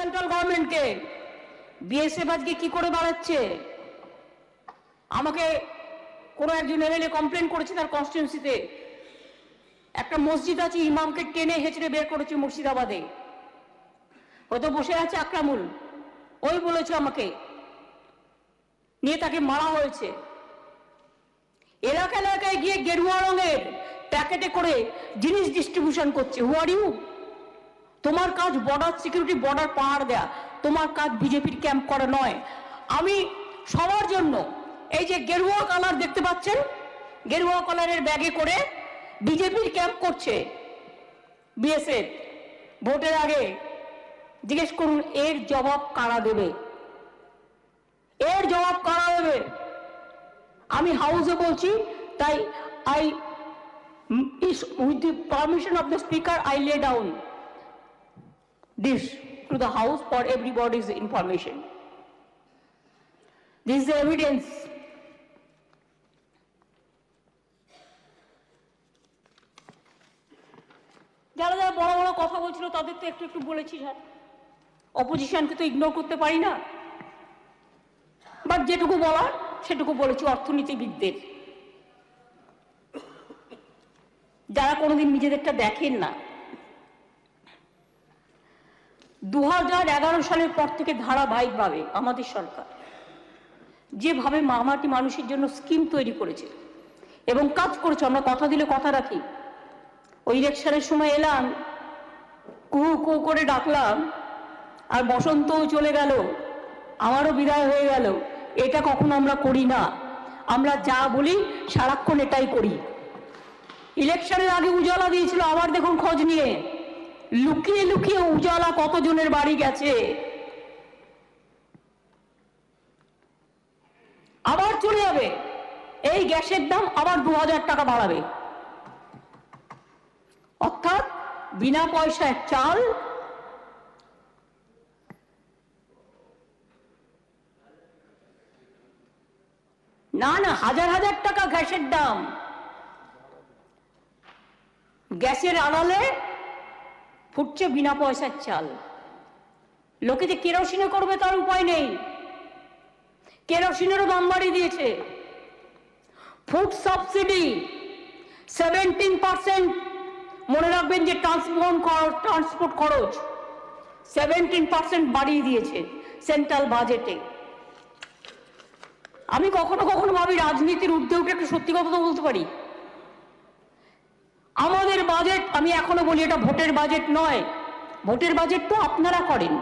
Central গভর্নমেন্টকে। BSF আজকে কি করে বাড়াচ্ছে? আমাকে কোনো একজন এমএলএ কমপ্লেন করেছে তার কনস্টিটিউন্সিতে একটা মসজিদ আছে, ইমামকে টেনে হেঁচড়ে বের করেছে মুর্শিদাবাদে। হয়তো বসে আছে আকরামুল, ওই বলেছে আমাকে, নিয়ে তাকে মারা হয়েছে। এলাকা এলাকায় গিয়ে গেরুয়া রঙের প্যাকেটে করে জিনিস ডিস্ট্রিবিউশন করছে। হু আর ইউ? তোমার কাজ বর্ডার সিকিউরিটি, বর্ডার পাহাড় দেয়া, তোমার কাজ বিজেপির ক্যাম্প করা নয়। আমি সবার জন্য এই যে গেরুয়া কালার দেখতে পাচ্ছেন, গেরুয়া কালারের ব্যাগে করে বিজেপির ক্যাম্প করছে বিএসএফ। ভোটের আগে জিজ্ঞেস করুন এর জবাব কারা দেবে? এর জবাব কারা দেবে? আমি হাউসে বলছি, তাই with the permission of the speaker, I lay down this to the house for everybody's information. This is the evidence. যারা যারা বড় বড় কথা বলছিল তাদের তো একটু একটু বলেছি, স্যার অপোজিশনকে তো ইগনোর করতে পারি না, বাট যেটুকু বলার সেটুকু বলেছি। অর্থনীতিবিদদের যারা কোনোদিন নিজেদেরটা দেখেন না, 2011 সালের পর থেকে ধারাবাহিকভাবে আমাদের সরকার যেভাবে মামাটি মানুষের জন্য স্কিম তৈরি করেছে এবং কাজ করেছে, আমরা কথা দিলে কথা রাখি। ওই ইলেকশনের সময় এলাম, কুহু কুহু করে ডাকলাম, আর বসন্তও চলে গেল, আমারও বিদায় হয়ে গেল। এটা কখনো আমরা করি না। আমরা যা বলি সারাক্ষণ এটাই করি। ইলেকশনের আগে উজালা দিয়েছিল, আবার দেখুন খোঁজ নিয়ে লুকিয়ে লুকিয়ে উজালা কতজনের বাড়ি গেছে। আবার চলে যাবে, এই গ্যাসের দাম আবার 2000 টাকা বাড়াবে। অর্থাৎ বিনা পয়সায় চাল, না না হাজার হাজার টাকা গ্যাসের দাম। গ্যাসের আড়ালে ফুটছে বিনা পয়সার চাল। লোকে যে কেরোসিনে করবে তার উপায় নেই, কেরোসিনেরও দাম বাড়িয়ে দিয়েছে। ফুড সাবসিডি 17%, মনে রাখবেন যে ট্রান্সপোর্ট খরচ 17% বাড়িয়ে দিয়েছে সেন্ট্রাল বাজেটে। আমি কখনো কখনো ভাবি রাজনীতির ঊর্ধ্বে উঠে একটু সত্যি কথা তো বলতে পারি। আমাদের বাজেট, আমি এখনো বলি এটা ভোটের বাজেট নয়। ভোটের বাজেট তো আপনারা করেন,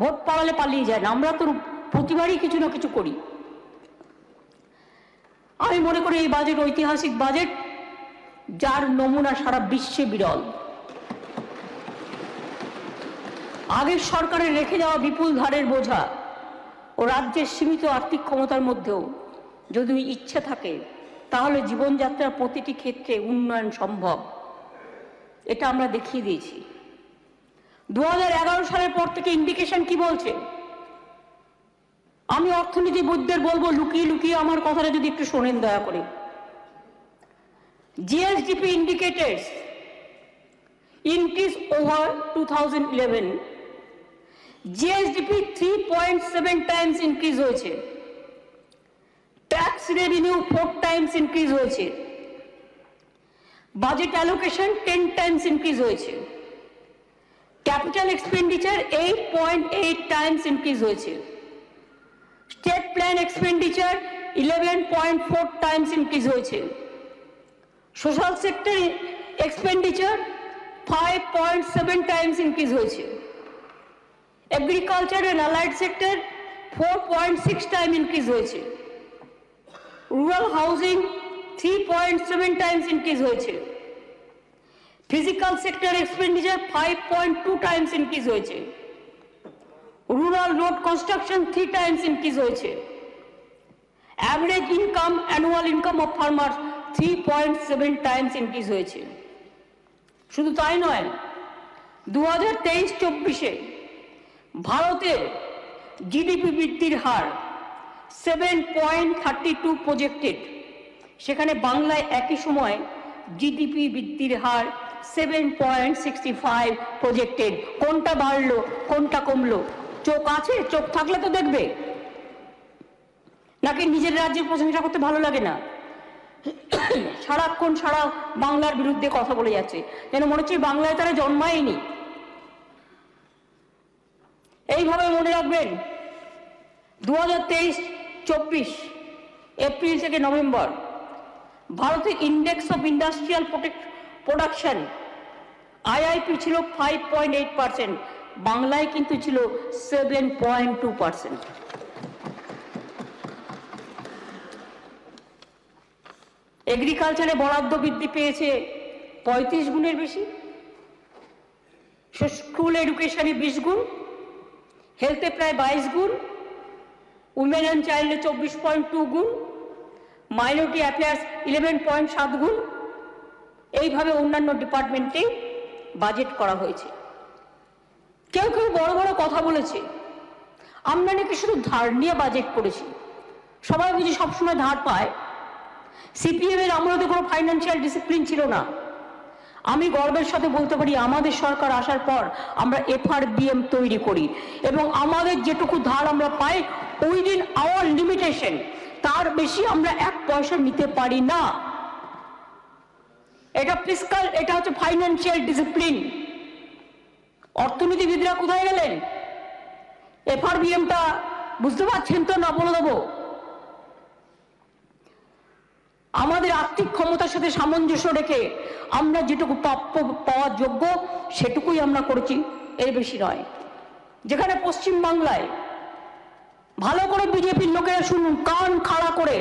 ভোট পালালে পালিয়ে যায় না, আমরা তো প্রতিবারই কিছু না কিছু করি। আমি মনে করি এই বাজেট ঐতিহাসিক বাজেট, যার নমুনা সারা বিশ্বে বিরল। আগের সরকারের রেখে যাওয়া বিপুল ধারের বোঝা ও রাজ্যের সীমিত আর্থিক ক্ষমতার মধ্যেও যদি ইচ্ছে থাকে তাহলে জীবনযাত্রার প্রতিটি ক্ষেত্রে উন্নয়ন সম্ভব। এটা আমরা দেখিয়ে দিয়েছি। 2011 সালের পর থেকে ইন্ডিকেশন কি বলছে? আমি অর্থনীতিবিদদের বলবো লুকিয়ে লুকিয়ে আমার কথাটা যদি একটু শোনেন দয়া করে। GSDP indicators increase over 2011. GSDP 3.7 times increase হয়েছে। ট্যাক্স রেভিনিউ 4 times increase হয়েছে। বাজেট অ্যালোকেশন 10 times increase হয়েছে। ক্যাপিটাল এক্সপেন্ডিচার 8.8 times increase হয়েছে। State plan expenditure 11.4 times increase হয়েছে। Social sector expenditure 5.7 times increase হয়েছে। Agriculture and allied sector 4.6 times increase হয়েছে। Rural housing 3.7 times increase হয়েছে। Physical sector expenditure 5.2 times increase হয়েছে। Rural road construction 3 times increase হয়েছে। Average income, annual income of farmers 3.7 times increase হয়েছে। শুধু তাই নয়, 2023-24 ভারতের জিডিপি বৃদ্ধির হার 7.32 প্রজেক্টেড, সেখানে বাংলায় একই সময় জিডিপি বৃদ্ধির হার 7.65 প্রজেক্টেড। কোনটা বাড়লো কোনটা কমলো? চোখ আছে? চোখ থাকলে তো দেখবে। নাকি নিজের রাজ্যের প্রশংসা করতে ভালো লাগে না? সারাক্ষণ সারা বাংলার বিরুদ্ধে কথা বলে যাচ্ছে, যেন মনে হচ্ছে বাংলায় তারা জন্মায়নি। এইভাবে মনে রাখবেন 2023-24 এপ্রিল থেকে নভেম্বর ভারতের index of industrial production IIP ছিল 5.8%, বাংলায় কিন্তু ছিল 7.2%। এগ্রিকালচারে বরাদ্দ বৃদ্ধি পেয়েছে 35 গুণের বেশি, স্কুল এডুকেশনে 20 গুণ, হেলথে প্রায় 22 গুণ, উইমেন অ্যান্ড চাইল্ডে 24.2 গুণ, মাইনরিটি অ্যাফেয়ার্স 11.7 গুণ। এইভাবে অন্যান্য ডিপার্টমেন্টে বাজেট করা হয়েছে। কেউ কেউ বড় বড় কথা বলেছে, আমরা নাকি শুধু ধার নিয়ে বাজেট করেছি। সবাই বুঝি সবসময় ধার পায়। সিপিএম এর আমলে তো কোনো ফাইন্যান্সিয়াল ডিসিপ্লিন ছিল না। আমি গর্বের সাথে বলতে পারি আমাদের সরকার আসার পর আমরা এফআরবিএম তৈরি করি এবং আমাদের যেটুকু ধার আমরা পাই উইদিন আওয়ার লিমিটেশন, তার বেশি আমরা 1 পয়সা নিতে পারি না। এটা ফিসকাল, এটা হচ্ছে ফাইন্যান্সিয়াল ডিসিপ্লিন। অর্থনীতিবিদরা কোথায় গেলেন? এফআরবিএমটা বুঝতে পারছেন তো? না বলে দেবো। আমাদের আর্থিক ক্ষমতার সাথে সামঞ্জস্য রেখে আমরা যেটুকু প্রাপ্য পাওয়ার যোগ্য সেটুকুই আমরা করেছি, এর বেশি নয়। যেখানে পশ্চিম বাংলায় ভালো করে বিজেপির লোকেরা শুনুন কান খাড়া করে,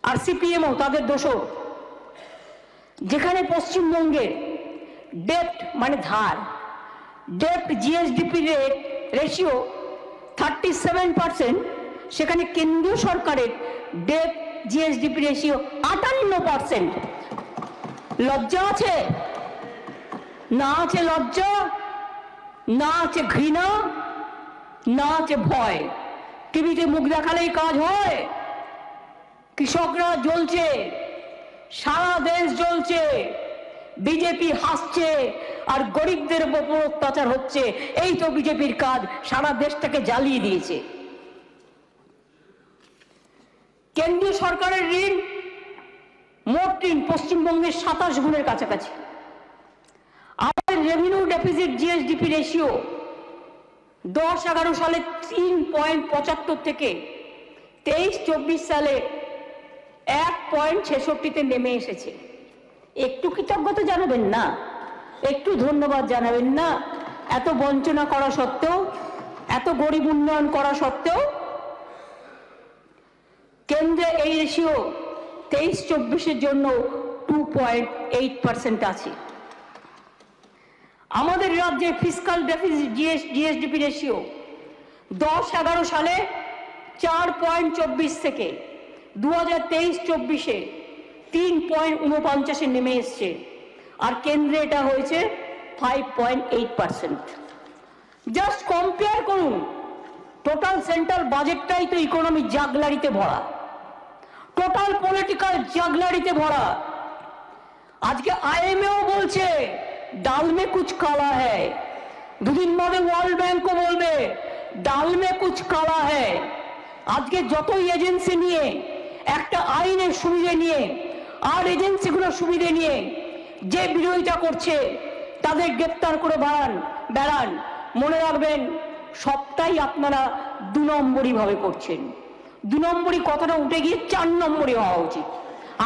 আর সিপিএমও তাদের দোষও, যেখানে পশ্চিমবঙ্গের ডেপ্ট মানে ধার, ডেপ্ট জিএসডিপি রেশিও 37%, সেখানে কেন্দ্রীয় সরকারের ডেপ্ট জিএসডিপি রেশিও 58%। লজ্জা আছে? না আছে লজ্জা, না আছে ঘৃণা, না আছে ভয়। টিভিতে মুখ দেখালেই কাজ হয়? কৃষকরা জ্বলছে, সারা দেশ জ্বলছে, বিজেপি হাসছে আর গরিবদের উপর অত্যাচার হচ্ছে। এই তো বিজেপির কাজ, সারা দেশটাকে জ্বালিয়ে দিয়েছে। কেন্দ্রীয় সরকারের ঋণ, মোট ঋণ পশ্চিমবঙ্গের 27 গুণের কাছাকাছি। আমাদের রেভিনিউ ডেফিসিট জিএসডিপি রেশিও 10-11 সালে 3.75 থেকে 23-24 সালে 1.66-তে নেমে এসেছে। একটু কৃতজ্ঞতা জানাবেন না? একটু ধন্যবাদ জানাবেন না? এত বঞ্চনা করা সত্ত্বেও, এত গরিব উন্নয়ন করা সত্ত্বেও কেন্দ্রে এই রেশিও 23-24-এর জন্য 2.8% আছে। আমাদের রাজ্যে ফিসকাল ডেফিসিট জিএসডিপি রেশিও 10-11 সালে 4.24 থেকে 2023-24-এ 3.49-এ নেমে এসছে, আর কেন্দ্রে এটা হয়েছে 5.8%। জাস্ট কম্পেয়ার করুন, টোটাল সেন্ট্রাল বাজেটটাই তো ইকোনমি জাগলারিতে ভরা, টোটাল পলিটিক্যাল জাগলারিতে ভরা। আজকে আইএমএও বলছে ডাল মে কুছ কালা হ্যায়, দুদিন বাদে ওয়ার্ল্ড ব্যাংকও বলবে ডাল মে কুছ কালা হ্যায়। আজকে যতই এজেন্সি নিয়ে একটা আইনের সুবিধে নিয়ে আর এজেন্সিগুলোর সুবিধে নিয়ে যে বিরোধিতা করছে তাদের গ্রেপ্তার করে বেড়ান, মনে রাখবেন সবটাই আপনারা 2 নম্বরই ভাবে করছেন। 2 নম্বরই কথাটা উঠে গিয়ে 4 নম্বরই হওয়া উচিত।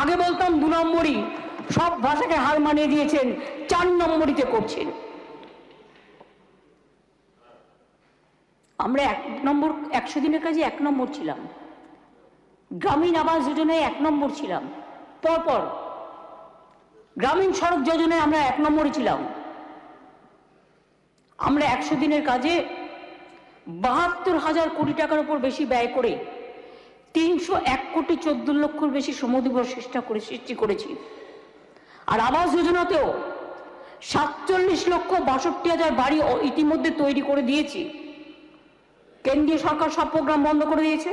আগে বলতাম 2 নম্বরই, সব ভাষাকে হার মানিয়ে দিয়েছেন, 4 নম্বরইতে করছেন। আমরা 100 দিনের কাজে 1 নম্বর ছিলাম, গ্রামীণ আবাস যোজনায় 1 নম্বর ছিলাম, পরপর গ্রামীণ সড়ক যোজনায় আমরা 1 নম্বরই ছিলাম। আমরা 100 দিনের কাজে 72,000 কোটি টাকার উপর বেশি ব্যয় করে 301 কোটি 14 লক্ষর বেশি শ্রমদিবস সৃষ্টি করেছি। আর আবাস যোজনাতেও 47,62,000 বাড়ি ইতিমধ্যে তৈরি করে দিয়েছি। কেন্দ্রীয় সরকার সব প্রোগ্রাম বন্ধ করে দিয়েছে।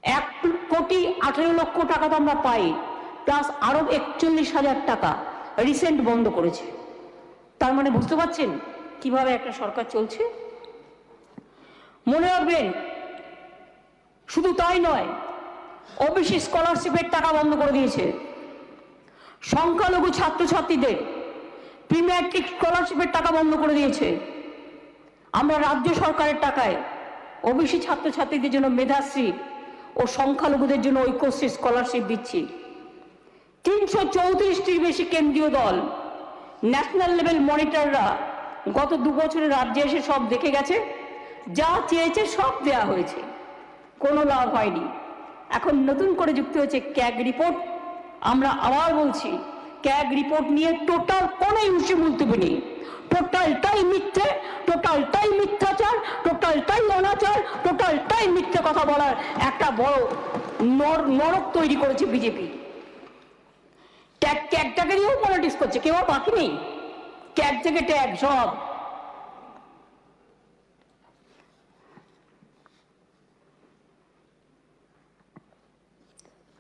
1,18,00,000 টাকা তো আমরা পাই, প্লাস আরো 41,000 টাকা রিসেন্ট বন্ধ করেছে। তার মানে বুঝতে পারছেন কিভাবে একটা সরকার চলছে। মনে রাখবেন, শুধু তাই নয়, ওবিসি স্কলারশিপের টাকা বন্ধ করে দিয়েছে। সংখ্যালঘু ছাত্রছাত্রীদের প্রি ম্যাট্রিক স্কলারশিপের টাকা বন্ধ করে দিয়েছে। আমরা রাজ্য সরকারের টাকায় ওবিসি ছাত্রছাত্রীদের জন্য মেধাশ্রী ও সংখ্যালঘুদের জন্য ঐক্যশ্রী স্কলারশিপ দিচ্ছি। 334টির বেশি কেন্দ্রীয় দল, ন্যাশনাল লেভেল মনিটররা গত 2 বছরে রাজ্যে এসে সব দেখে গেছে। যা চেয়েছে সব দেওয়া হয়েছে, কোনো লাভ হয়নি। এখন নতুন করে যুক্ত হয়েছে ক্যাগ রিপোর্ট। আমরা আবার বলছি, ক্যাগ রিপোর্ট নিয়ে টোটাল কোনো ইস্যু মুলতবি নেই। টোটালটাই মিথ্যে, টোটালটাই মিথ্যাচার, টোটালটাই অনাচার, টোটালটাই মিথ্যে কথা বলার একটা বড় নরক তৈরি করেছে বিজেপি। ক্যাগটাকে নিয়েও পলিটিক্স করছে, কেউ বাকি নেই। ক্যাগ থেকে ট্যাগ সব।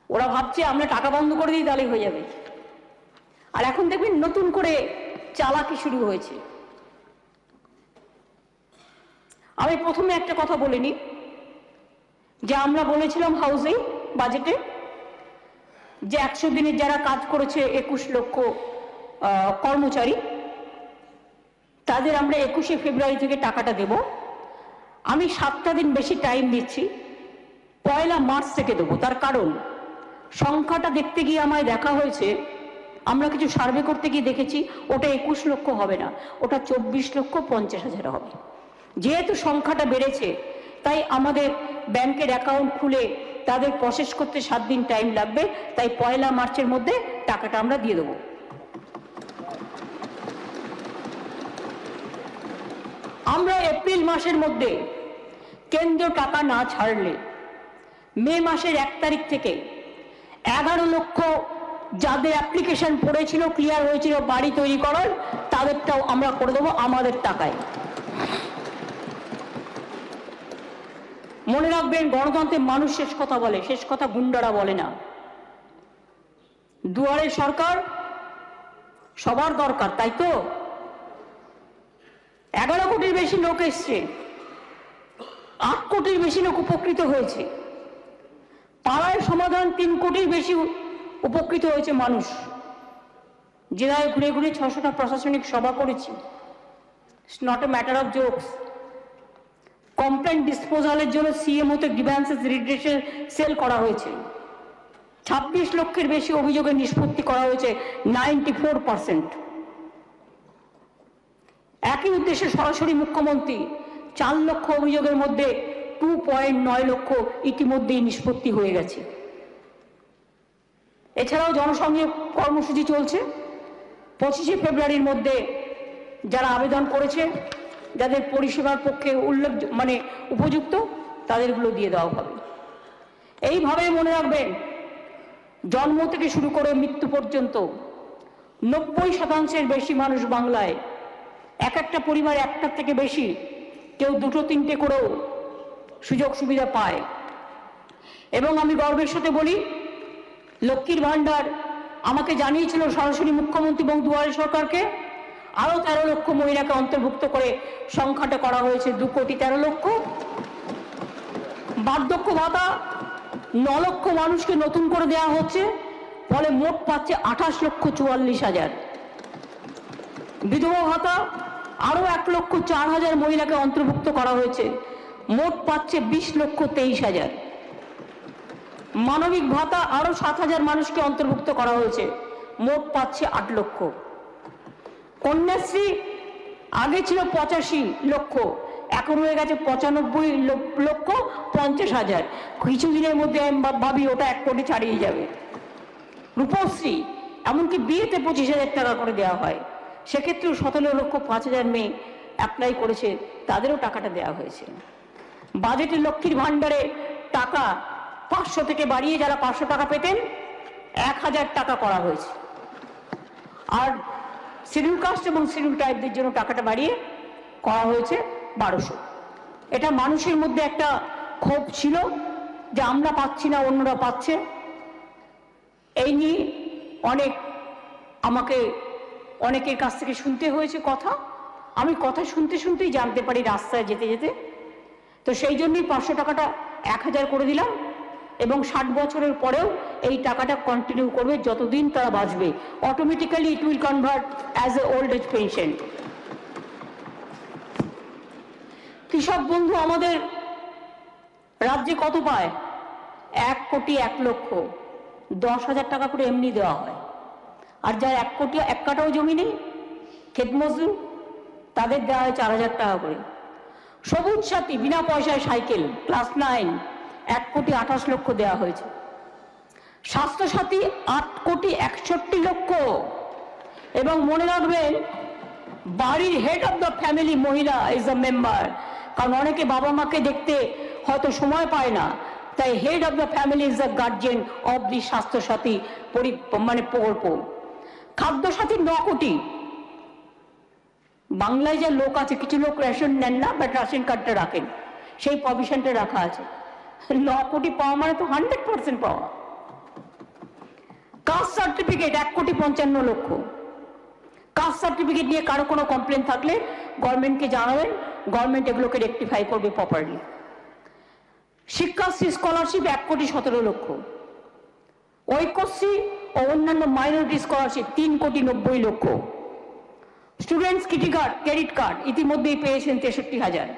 ওরা ভাবছে আমরা টাকা বন্ধ করে দিই তাহলে হয়ে যাবে। আর এখন দেখবেন নতুন করে চালাকি শুরু হয়েছে। আমি প্রথমে একটা কথা বলিনি, যে আমরা বলেছিলাম হাউসিং বাজেটে যে 100 দিনের যারা কাজ করেছে 21 লক্ষ কর্মচারী, তাদের আমরা 21শে ফেব্রুয়ারি থেকে টাকাটা দেব। আমি 7টা দিন বেশি টাইম দিচ্ছি, 1 মার্চ থেকে দেবো। তার কারণ সংখ্যাটা দেখতে গিয়ে আমায় দেখা হয়েছে, আমরা কিছু সার্ভে করতে গিয়ে দেখেছি ওটা 21 লক্ষ হবে না, ওটা 24,50,000 হবে। যেহেতু সংখ্যাটা বেড়েছে, তাই আমাদের ব্যাংকের অ্যাকাউন্ট খুলে তাদের প্রসেস করতে 7 দিন টাইম লাগবে। তাই 1 মার্চের মধ্যে টাকাটা আমরা দিয়ে দেবো। আমরা এপ্রিল মাসের মধ্যে কেন্দ্র টাকা না ছাড়লে মে মাসের 1 তারিখ থেকে 11 লক্ষ যাদের অ্যাপ্লিকেশন পড়েছিল, ক্লিয়ার হয়েছিল বাড়ি তৈরি করার, তাদেরটাও আমরা করে দেবো আমাদের টাকায়। মনে রাখবেন, গণতন্ত্রে মানুষ শেষ কথা বলে, শেষ কথা গুন্ডারা বলে না। দুয়ারে সরকার সবার দরকার, তাই তো 11 কোটির বেশি লোক এসছে, 8 কোটির বেশি লোক উপকৃত হয়েছে। পাড়ায় সমাধান 3 কোটির বেশি উপকৃত হয়েছে মানুষ। জেলায় ঘুরে ঘুরে 600টা প্রশাসনিক সভা করেছি। It's not a matter of jokes. Complain ডিসপোজালের জন্য সিএমওতে গ্রিভ্যান্সেস রিড্রেশন সেল করা হয়েছে। 26 লক্ষের বেশি অভিযোগের নিষ্পত্তি করা হয়েছে, 94%। একই উদ্দেশ্যে সরাসরি মুখ্যমন্ত্রী 4 লক্ষ অভিযোগের মধ্যে 2.9 লক্ষ ইতিমধ্যেই নিষ্পত্তি হয়ে গেছে। এছাড়াও জনসংযোগ কর্মসূচি চলছে। 25শে ফেব্রুয়ারির মধ্যে যারা আবেদন করেছে, যাদের পরিষেবার পক্ষে উপযুক্ত, তাদেরগুলো দিয়ে দেওয়া হবে। এইভাবে মনে রাখবেন, জন্ম থেকে শুরু করে মৃত্যু পর্যন্ত 90% বেশি মানুষ বাংলায়, এক একটা পরিবার একটার থেকে বেশি, কেউ 2-3টে করেও সুযোগ সুবিধা পায়। এবং আমি গর্বের সাথে বলি, লক্ষ্মীর ভান্ডার আমাকে জানিয়েছিল সরাসরি মুখ্যমন্ত্রী এবং দুয়ারে সরকারকে, আরো 13 লক্ষ মহিলাকে অন্তর্ভুক্ত করে সংখ্যাটা করা হয়েছে 2,13,00,000। বার্ধক্য ভাতা 9 লক্ষ মানুষকে নতুন করে দেওয়া হচ্ছে, ফলে মোট পাচ্ছে 28,44,000। বিধবা ভাতা আরো 1,04,000 মহিলাকে অন্তর্ভুক্ত করা হয়েছে, মোট পাচ্ছে 20,23,000। মানবিক ভাতা আরো 7,000 মানুষকে অন্তর্ভুক্ত করা হয়েছে, মোট পাচ্ছে 8 লক্ষ। কন্যাশ্রী আগে ছিল 85 লক্ষ, এখন হয়ে গেছে 95,50,000। কিছুদিনের মধ্যে আমি ভাবি ওটা 1 কোটি ছাড়িয়ে যাবে। রূপশ্রী এমনকি বিয়েতে 25,000 টাকা করে দেওয়া হয়, সেক্ষেত্রেও 17,05,000 মেয়ে অ্যাপ্লাই করেছে, তাদেরও টাকাটা দেওয়া হয়েছে। বাজেটে লক্ষ্মীর ভান্ডারে টাকা 500 থেকে বাড়িয়ে যারা 500 টাকা পেতেন 1,000 টাকা করা হয়েছে। আর শিডিউল কাস্ট এবং শিডিউল ট্রাইবদের জন্য টাকাটা বাড়িয়ে করা হয়েছে 1200। এটা মানুষের মধ্যে একটা ক্ষোভ ছিল যে আমরা পাচ্ছি না, অন্যরা পাচ্ছে। এই নিয়ে আমাকে অনেকের কাছ থেকে শুনতে হয়েছে কথা। আমি কথা শুনতে শুনতেই জানতে পারি রাস্তায় যেতে যেতে তো সেই জন্যই 500 টাকাটা 1000 করে দিলাম, এবং 60 বছরের পরেও এই টাকাটা কন্টিনিউ করবে যতদিন তারা বাঁচবে। Automatically it will convert as a old age pension. কৃষক বন্ধু আমাদের রাজ্যে কত পায়? 1 কোটি 1 লক্ষ, 10,000 টাকা করে এমনি দেওয়া হয়। আর যার 1 কোটি 1 কাঠাও জমি নেই, ক্ষেত মজদুর, তাদের দেওয়া হয় 4,000 টাকা করে। সবুজ সাথী বিনা পয়সায় সাইকেল ক্লাস 9 1 কোটি 28 লক্ষ দেওয়া হয়েছে। স্বাস্থ্য সাথী 8 কোটি 61 লক্ষ। এবং মনে রাখবেন, বাড়ির হেড অফ দ্য ফ্যামিলি মহিলা ইজ আ মেম্বার, কারণ অনেকে বাবা মাকে দেখতে হয়তো সময় পায় না, তাই head of the family is the guardian of the স্বাস্থ্য সাথী প্রকল্প। খাদ্য সাথী 9 কোটি। বাংলায় যে লোক আছে, কিছু লোক রেশন নেন না, বাট রেশন কার্ডটা রাখেন, সেই প্রভিশনটা রাখা আছে। 9 কোটি পাওয়া মানে তো 100% পাওয়া। কাস্ট সার্টিফিকেট 1 কোটি 55 লক্ষ। কাস্ট সার্টিফিকেট নিয়ে কারো কোনো কমপ্লেন থাকলে গভর্নমেন্টকে জানাবেন, গভর্নমেন্ট এগুলোকে রেকটিফাই করবে প্রপারলি। শিক্ষাশ্রী স্কলারশিপ 1 কোটি 17 লক্ষ। ঐক্যশ্রী ও অন্যান্য মাইনরিটি স্কলারশিপ 3 কোটি 90 লক্ষ। স্টুডেন্টস ক্রেডিট কার্ড ইতিমধ্যেই পেয়েছেন 63,000।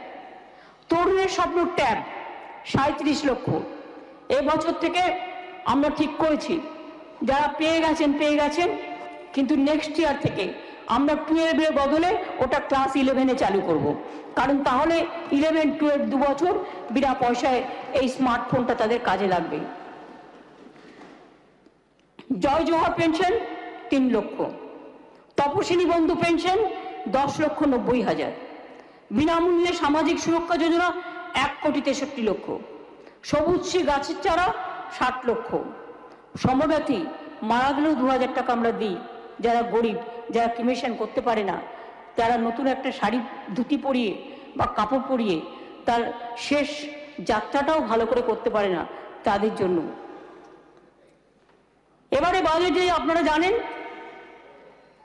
তরুণের স্বপ্ন ট্যাব 37 লক্ষ। এবছর থেকে আমরা ঠিক করেছি, যারা পেয়ে গেছেন, কিন্তু নেক্সট ইয়ার থেকে আমরা 12-এর বদলে ওটা ক্লাস 11-এ চালু করব। কারণ তাহলে 11-12 2 বছর বিনা পয়সায় এই স্মার্টফোনটা তাদের কাজে লাগবে। জয় জোহার পেনশন 3 লক্ষ। তপশিলি বন্ধু পেনশন 10,90,000। বিনামূল্যে সামাজিক সুরক্ষা যোজনা 1 কোটি 63 লক্ষ। সবুজশ্রী গাছের চারা 60 লক্ষ। সমব্যথী মারা গেলেও 2,000 টাকা আমরা দিই। যারা গরিব, যারা ক্রিমেশন করতে পারে না, তারা নতুন একটা শাড়ি ধুতি পরিয়ে বা কাপড় পরিয়ে তার শেষ যাত্রাটাও ভালো করে করতে পারে না, তাদের জন্য। এবারে বাজেটে আপনারা জানেন,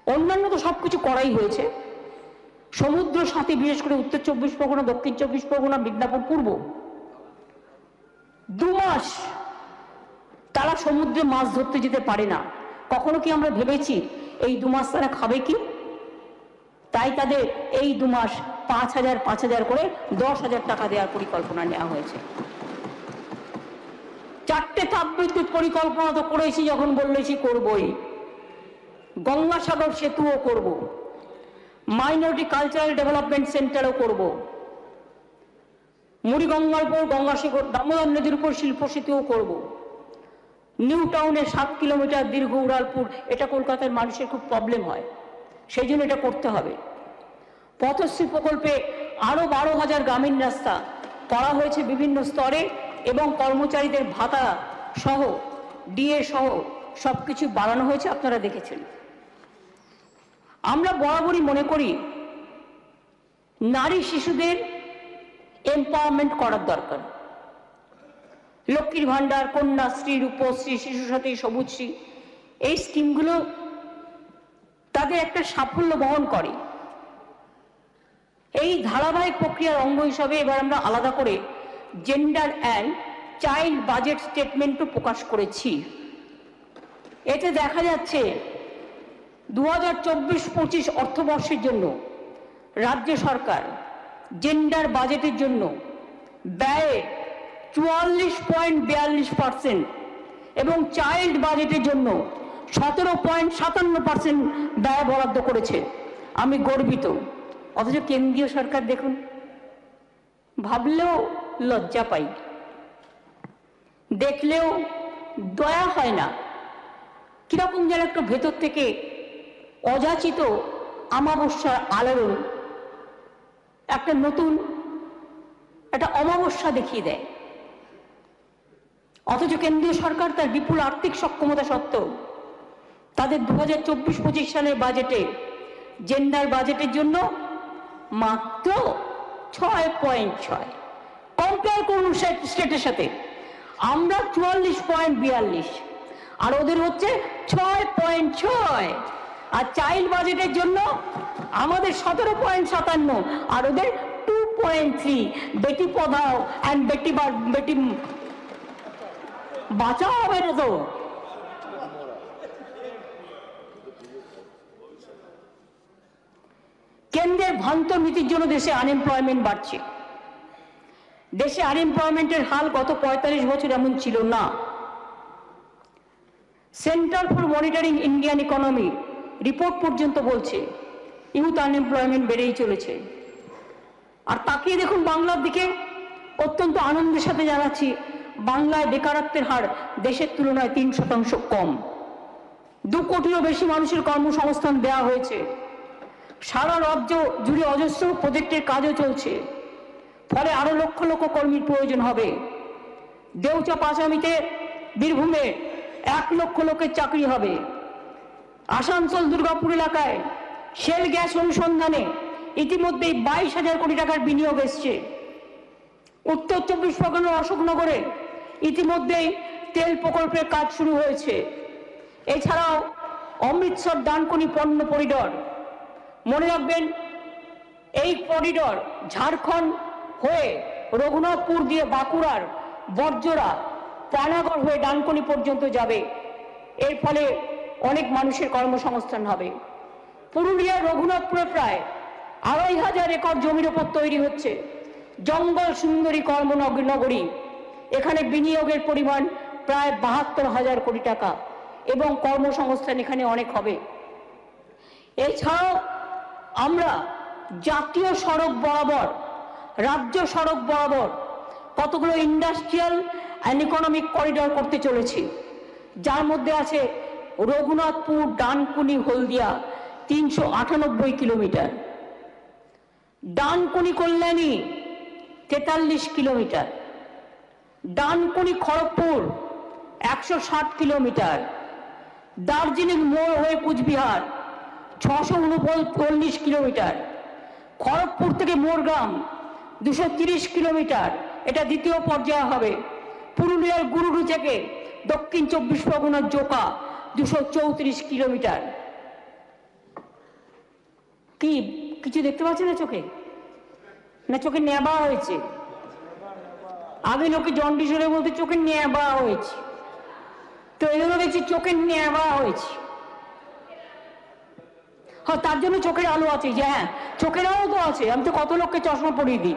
অন্যান্য তো সবকিছু করাই হয়েছে। সমুদ্র সাথী, বিশেষ করে উত্তর 24 পরগনা, দক্ষিণ 24 পরগনা, মিদনাপুর পূর্ব, 2 মাস তারা সমুদ্রে মাছ ধরতে যেতে পারে না। কখনো কি আমরা ভেবেছি এই 2 মাস তারা খাবে কি? তাই তাদের এই 2 মাস 5,000 করে 10,000 টাকা দেওয়ার পরিকল্পনা নেওয়া হয়েছে। 4টে তাপবিদ্যুৎ পরিকল্পনা তো করেছি, যখন বলেছি করবই। গঙ্গাসাগর সেতুও করব, মাইনরিটি কালচারাল ডেভেলপমেন্ট সেন্টারও করব, মুড়িগঙ্গার গঙ্গাসাগর দামোদর নদীর উপর শিল্প সেতুও করব, নিউ টাউনে 7 কিলোমিটার দীর্ঘ উড়ালপুর, এটা কলকাতার মানুষের খুব প্রবলেম হয়, সেই জন্য এটা করতে হবে। পথশ্রী প্রকল্পে আরো 12,000 গ্রামীণ রাস্তা করা হয়েছে বিভিন্ন স্তরে, এবং কর্মচারীদের ভাতা সহ ডিএ সহ সবকিছু বাড়ানো হয়েছে, আপনারা দেখেছেন। আমরা বরাবরই মনে করি নারী শিশুদের এম্পাওয়ারমেন্ট করার দরকার। লক্ষ্মীর ভান্ডার, কন্যাশ্রী, রূপশ্রী, শিশু সাথী, সবুজশ্রী, এই স্কিমগুলো তাদের একটা সাফল্য বহন করে। এই ধারাবাহিক প্রক্রিয়ার অঙ্গ হিসাবে এবার আমরা আলাদা করে জেন্ডার অ্যান্ড চাইল্ড বাজেট স্টেটমেন্টও প্রকাশ করেছি। এতে দেখা যাচ্ছে 2024-25 অর্থবর্ষের জন্য রাজ্য সরকার জেন্ডার বাজেটের জন্য ব্যয়ে 44.42% এবং চাইল্ড বাজেটের জন্য 17.57% ব্যয় বরাদ্দ করেছে। আমি গর্বিত। অথচ কেন্দ্রীয় সরকার দেখুন, ভাবলেও লজ্জা পাই, দেখলেও দয়া হয় না। কিরকম যেন একটা ভেতর থেকে অযাচিত অমাবস্যার আলোড়ন একটা নতুন একটা অমাবস্যা দেখিয়ে দেয়। অথচ কেন্দ্রীয় সরকার তার বিপুল আর্থিক সক্ষমতা সত্ত্বেও তাদের 2024-25 সালের বাজেটে জেন্ডার বাজেটের জন্য মাত্র 6.6। কম্পেয়ার করুন স্টেটের সাথে, আমরা 44.42 আর ওদের হচ্ছে 6.6। আর চাইল্ড বাজেটের জন্য আমাদের 17.57 আর ওদের 2.3 বেটি পড়াও এন্ড বেটি বাঁচাও হবে না তো। কেন্দ্রের ভ্রান্ত নীতির জন্য দেশে আনএমপ্লয়মেন্ট বাড়ছে। দেশে আনএমপ্লয়মেন্টের হাল গত 45 বছর এমন ছিল না। Centre for monitoring Indian economy report পর্যন্ত বলছে ইউথ আনএমপ্লয়মেন্ট বেড়েই চলেছে। আর তাকিয়ে দেখুন বাংলার দিকে, অত্যন্ত আনন্দের সাথে জানাচ্ছি বাংলায় বেকারত্বের হার দেশের তুলনায় 3% কম। 2 কোটিরও বেশি মানুষের কর্মসংস্থান দেওয়া হয়েছে। সারা রাজ্য জুড়ে অজস্র প্রজেক্টের কাজও চলছে, ফলে আরো লক্ষ লক্ষ কর্মীর প্রয়োজন হবে। দেউচা পাঁচামিতে বীরভূমে 1 লক্ষ লোকের চাকরি হবে। আসানসোল দুর্গাপুর এলাকায় শেল গ্যাস অনুসন্ধানে ইতিমধ্যেই 22,000 কোটি টাকার বিনিয়োগ এসছে। উত্তর 24 পরগনার অশোকনগরে ইতিমধ্যেই তেল প্রকল্পের কাজ শুরু হয়েছে। এছাড়াও অমৃতসর ডানকুনি পণ্য করিডর, মনে রাখবেন এই করিডর ঝাড়খণ্ড হয়ে রঘুনাথপুর দিয়ে বাঁকুড়ার বর্জরা পানাগড় হয়ে ডানকুনি পর্যন্ত যাবে। এর ফলে অনেক মানুষের কর্মসংস্থান হবে। পুরুলিয়ার রঘুনাথপুরে প্রায় 2,500 একর জমির ওপর তৈরি হচ্ছে জঙ্গল সুন্দরী কর্মনগরী। এখানে বিনিয়োগের পরিমাণ প্রায় 72,000 কোটি টাকা এবং কর্মসংস্থান এখানে অনেক হবে। এছাড়াও আমরা জাতীয় সড়ক বরাবর, রাজ্য সড়ক বরাবর কতগুলো ইন্ডাস্ট্রিয়াল অ্যান্ড ইকোনমিক করিডর করতে চলেছি, যার মধ্যে আছে রঘুনাথপুর ডানকুনি হলদিয়া 398 kilometre, Dankuni Kalyani 43 kilometre, Dankuni Kharagpur 160 kilometre, Darjeeling মোড় হয়ে কুচবিহার 639 কিলোমিটার, খড়গপুর থেকে মোরগ্রাম 230 কিলোমিটার, এটা দ্বিতীয় পর্যায়ে হবে। পুরুলিয়ার গুরুডু থেকে দক্ষিণ 24 পরগনার জোকা 234 কিলোমিটার। কি কিছু দেখতে পাচ্ছেন না চোখে? না চোখে নেবা হয়েছে? আগে লোকে জন্ডিস হলে বলতে চোখে নেবা হয়েছে, তো এগুলো দেখছি চোখে নেবা হয়েছে। হ্যাঁ, তার জন্য চোখের আলো আছে, যে হ্যাঁ চোখের আলো তো আছে। আমি তো কত লোককে চশমা পরিয়ে দিই।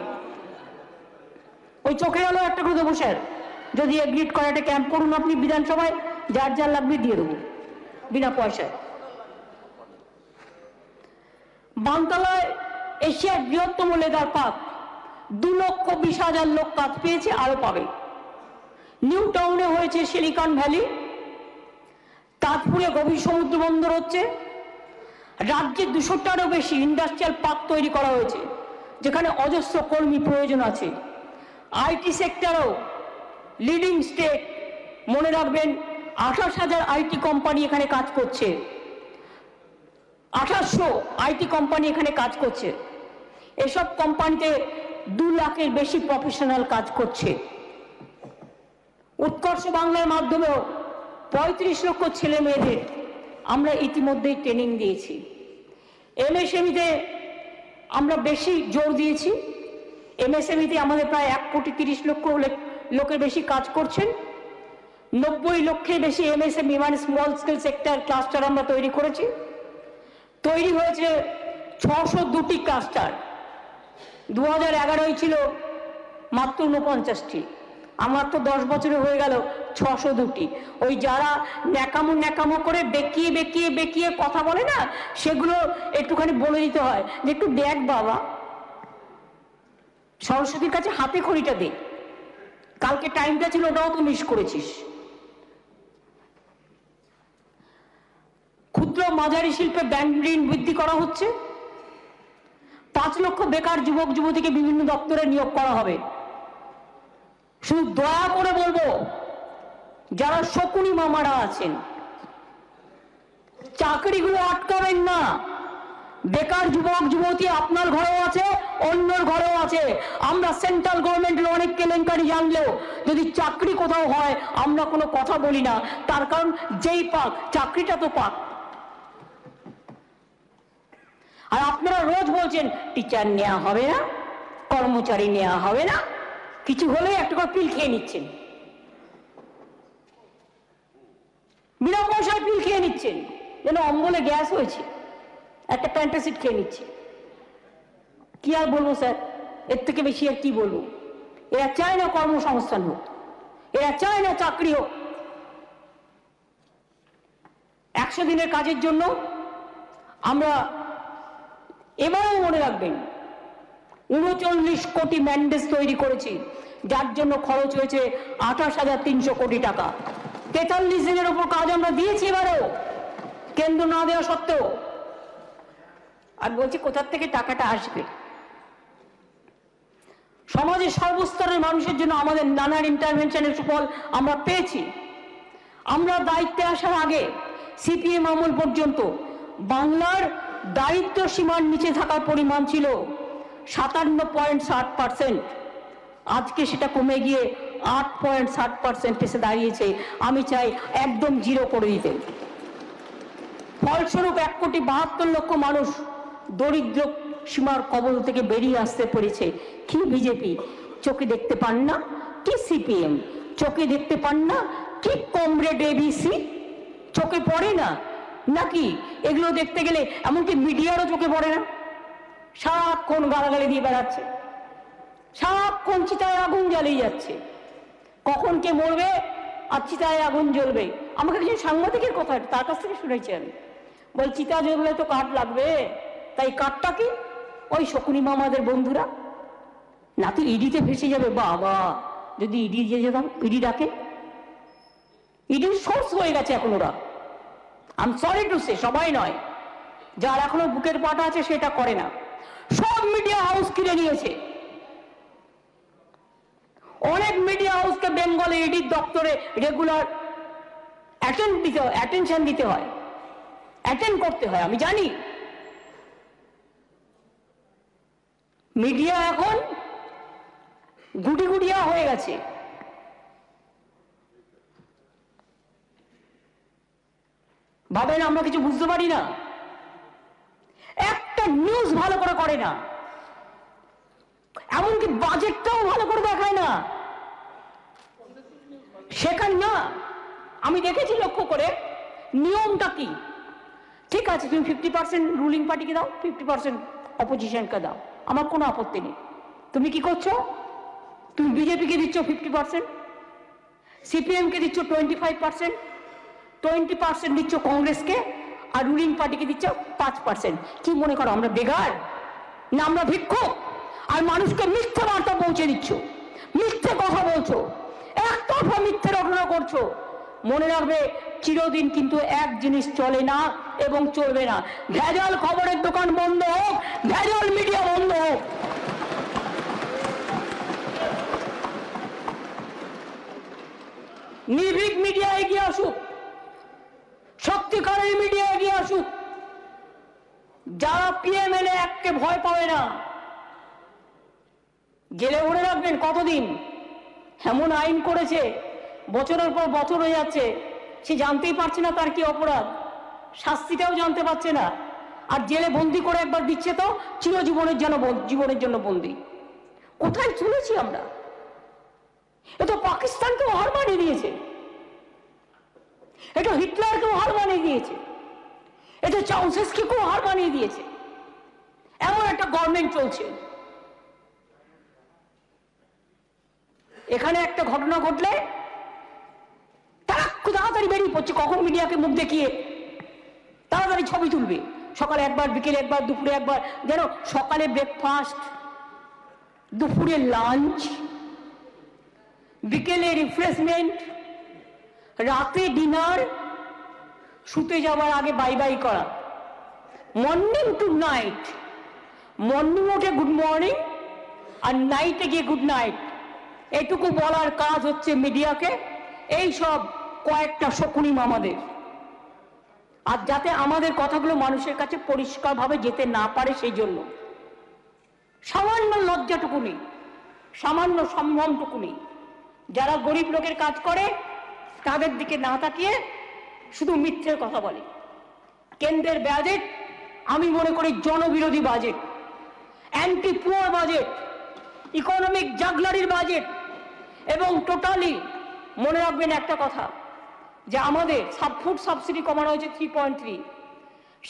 ওই চোখের আলো একটা করে দেবো স্যার, যদি এগ্রিড করে একটা ক্যাম্প করুন আপনি বিধানসভায়, যার যার লাগবে দিয়ে দেবো বিনা পয়সায়। বানতলায় এশিয়ার বৃহত্তম লেদার পার্ক, 2,20,000 লোক কাজ পেয়েছে, আরো পাবে। নিউ টাউনে হয়েছে সিলিকন ভ্যালি, তাজপুরে গভীর সমুদ্র বন্দর হচ্ছে। রাজ্যে 200টারও বেশি ইন্ডাস্ট্রিয়াল পার্ক তৈরি করা হয়েছে, যেখানে অজস্র কর্মী প্রয়োজন আছে। আইটি সেক্টরও লিডিং স্টেট, মনে রাখবেন 28,000 আইটি কোম্পানি এখানে কাজ করছে, 2800 আইটি কোম্পানি এখানে কাজ করছে। এসব কোম্পানিতে 2 লাখের বেশি প্রফেশনাল কাজ করছে। উৎকর্ষ বাংলার মাধ্যমেও 35 লক্ষ ছেলে মেয়েদের আমরা ইতিমধ্যেই ট্রেনিং দিয়েছি। এমএসএমইতে আমরা বেশি জোর দিয়েছি। এমএসএমইতে আমাদের প্রায় 1,30 লক্ষ লোকের বেশি কাজ করছেন। 90 লক্ষের বেশি এমএসএমই মানে স্মল স্কেল সেক্টর ক্লাস্টার আমরা তৈরি করেছি। তৈরি হয়েছে 602টি ক্লাস্টার। 2011 ছিল মাত্র 49টি। আমার তো 10 বছরে হয়ে গেল 602টি। ওই যারা ন্যাকামো করে বেঁকিয়ে বেঁকিয়ে বেঁকিয়ে কথা বলে না, সেগুলো একটুখানি বলে দিতে হয় যে একটু দেখ বাবা, সরস্বতীর কাছে হাতে খড়িটা দে, কালকে টাইমটা ছিল ওটাও তো মিস করেছিস। ক্ষুদ্র মাঝারি শিল্পে ব্যাংক ঋণ বৃদ্ধি করা হচ্ছে। 5 লক্ষ বেকার যুবক যুবতীকে বিভিন্ন দপ্তরে নিয়োগ করা হবে। শুধু দয়া করে বলবো, যারা শকুনি মামারা আছেন, চাকরিগুলো আটকাবেন না। বেকার যুবক যুবতী আপনার ঘরেও আছে, অন্যর ঘরেও আছে। আমরা সেন্ট্রাল গভর্নমেন্টের অনেক কেলেঙ্কারি জানলেও যদি চাকরি কোথাও হয় আমরা কোনো কথা বলি না, তার কারণ যেই পাক চাকরিটা তো পাক। আর আপনারা রোজ বলছেন টিচার নেওয়া হবে না, কর্মচারী নেওয়া হবে না, কিছু হলে একটা করে পিল খেয়ে নিচ্ছেন, বিনা পয়সায় পিল খেয়ে নিচ্ছেন, যেন অম্বলে গ্যাস হয়েছে, একটা প্যান্টাসিড খেয়ে নিচ্ছে। কি আর বলবো স্যার, এর থেকে বেশি আর কি বলবো? এরা চায় না কর্মসংস্থান হোক, এরা চায় না চাকরি হোক। 100 দিনের কাজের জন্য আমরা এবারেও মনে রাখবেন 39 কোটি ম্যান্ডেজ তৈরি করেছি, যার জন্য খরচ হয়েছে 28,300 কোটি টাকা। 43 দিনের উপর কাজ আমরা দিয়েছি এবারেও, কেন্দ্র না দেওয়া সত্ত্বেও। আর বলছি কোথার থেকে টাকাটা আসবে? সমাজের সর্বস্তরের মানুষের জন্য আমাদের নানান ইন্টারভেনশনের সুফল আমরা পেয়েছি। আমরা দায়িত্বে আসার আগে সিপিএম আমল পর্যন্ত বাংলার দারিদ্র সীমার নিচে থাকার পরিমাণ ছিল 57.60%। আজকে সেটা কমে গিয়ে 8.60% এসে দাঁড়িয়েছে। আমি চাই একদম জিরো করে দিতে। ফলস্বরূপ 1,72,00,000 মানুষ দরিদ্র সীমার কবল থেকে বেরিয়ে আসতে পেরেছে। কি বিজেপি চোখে দেখতে পান না? কি সিপিএম চোখে দেখতে পান না? কি কমরেড এবিসি চোখে পড়ে না? নাকি এগুলো দেখতে গেলে এমনকি মিডিয়ারও চোখে পড়ে না? সারাক্ষণ গালাগালি দিয়ে বেড়াচ্ছে, সারাক্ষণ চিতায় আগুন জ্বালিয়ে যাচ্ছে। কখন কে মরবে আর চিতায় আগুন জ্বলবে? আমাকে কিছু সাংবাদিকের কথা তার কাছ থেকে শুনেছি আমি। বল চিতা জ্বললে তো কাঠ লাগবে, তাই কাঠটা কি? ওই শকুনি মামাদের বন্ধুরা না তো ইডিতে ভেসে যাবে। বাবা, যদি ইডি দিয়ে যেতাম, ইডি ডাকে, ইডির সোর্স হয়ে গেছে এখন ওরা। I am sorry to say, সবাই নয়, যার এখনো বুকের পাটা আছে সেটা করে না। সব মিডিয়া হাউস কিনে নিয়েছে। অনেক মিডিয়া হাউসকে বেঙ্গলে ইডির দপ্তরে রেগুলার অ্যাটেনশন দিতে হয়, অ্যাটেন্ড করতে হয়। আমি জানি মিডিয়া এখন গুটিগুটিয়া হয়ে গেছে। ভাবেন আমরা কিছু বুঝতে পারি না? একটা নিউজ ভালো করে করে না, এমনকি বাজেটটাও ভালো করে দেখায় না। শেখান না। আমি দেখেছি লক্ষ্য করে নিয়মটা কি। ঠিক আছে, তুমি 50% রুলিং পার্টিকে দাও, 50% অপোজিশনকে দাও, আমার কোনো আপত্তি নেই। তুমি কি করছো? তুমি বিজেপিকে দিচ্ছ 50%, সিপিএমকে দিচ্ছ 25%, 20% দিচ্ছ কংগ্রেসকে, আর রুলিং পার্টিকে দিচ্ছ 5%। কি মনে করো আমরা বেগার না আমরা ভিক্ষুক? আর মানুষকে মিথ্যে বার্তা পৌঁছে দিচ্ছ, মিথ্যে কথা বলছো, একতরফা মিথ্যে রটনা করছো। মনে রাখবে চিরদিন কিন্তু এক জিনিস চলে না এবং চলবে না। ভেজাল খবরের দোকান বন্ধ হোক, ভেজাল মিডিয়া বন্ধ হোক। নির্ভীক মিডিয়া এগিয়ে আসুক, সত্যিকারের মিডিয়া এগিয়ে আসুক, যারা পিএমএলএ এককে ভয় পাবে না। জেলে ভরে রাখবেন কতদিন? এমন আইন করেছে বছরের পর বছর হয়ে যাচ্ছে, সে জানতেই পারছে না তার কি অপরাধ, শাস্তিটাও জানতে পারছে না। আর জেলে বন্দি করে একবার দিচ্ছে তো চিরজীবনের জীবনের জন্য বন্দি। কোথায় চলেছি আমরা? এ তো পাকিস্তানকেও হার মানিয়ে দিয়েছে, এটা হিটলারকেও হার মানিয়ে দিয়েছে, এটা চাউসেস্কিকেও হার মানিয়ে দিয়েছে। এমন একটা গভর্নমেন্ট চলছে। এখানে একটা ঘটনা ঘটলে তারা তাড়াতাড়ি বেরিয়ে পড়ছে, কখন মিডিয়াকে মুখ দেখিয়ে তাড়াতাড়ি ছবি তুলবে। সকালে একবার, বিকেলে একবার, দুপুরে একবার, যেন সকালে ব্রেকফাস্ট, দুপুরে লাঞ্চ, বিকেলে রিফ্রেশমেন্ট, রাতে ডিনার, শুতে যাওয়ার আগে বাই বাই করা, মর্নিং টু নাইট, মর্নিং ওঠে গুড মর্নিং আর নাইটে গিয়ে গুড নাইট, এটুকু বলার কাজ হচ্ছে মিডিয়াকে। এই সব কয়েকটা শকুনি মামাদের। আর যাতে আমাদের কথাগুলো মানুষের কাছে পরিষ্কারভাবে যেতে না পারে সেই জন্য সামান্য লজ্জাটুকুনি, সামান্য সম্ভ্রমটুকুনি, যারা গরিব লোকের কাজ করে তাদের দিকে না তাকিয়ে শুধু মিথ্যের কথা বলে। কেন্দ্রের বাজেট আমি মনে করি জনবিরোধী budget, anti poor budget, economic জাগলারির বাজেট এবং টোটালি মনে রাখবেন একটা কথা যে আমাদের ফুড সাবসিডি কমানো হয়েছে 3.3,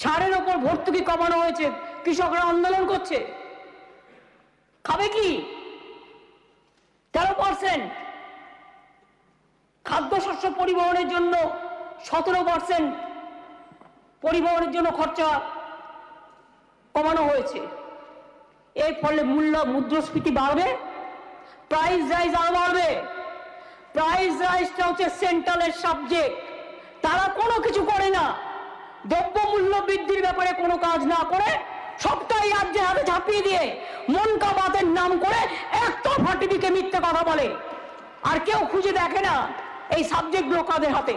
সারের ওপর ভর্তুকি কমানো হয়েছে, কৃষকরা আন্দোলন করছে। খাবে কি? 13%। খাদ্যশস্য পরিবহনের জন্য 17% পরিবহনের জন্য খরচা কমানো হয়েছে। এর ফলে মুদ্রাস্ফীতি বাড়বে, প্রাইস রাইজ আরো বাড়বে। প্রাইস রাইজটা হচ্ছে সেন্ট্রালের সাবজেক্ট, তারা কোনো কিছু করে না। দ্রব্য মূল্য বৃদ্ধির ব্যাপারে কোনো কাজ না করে সবটাই রাজ্যের হাতে ঝাঁপিয়ে দিয়ে মন কা বাতের নাম করে একতরফা টিভিকে মিথ্যে কথা বলে, আর কেউ খুঁজে দেখে না এই সাবজেক্টগুলো কাদের হাতে।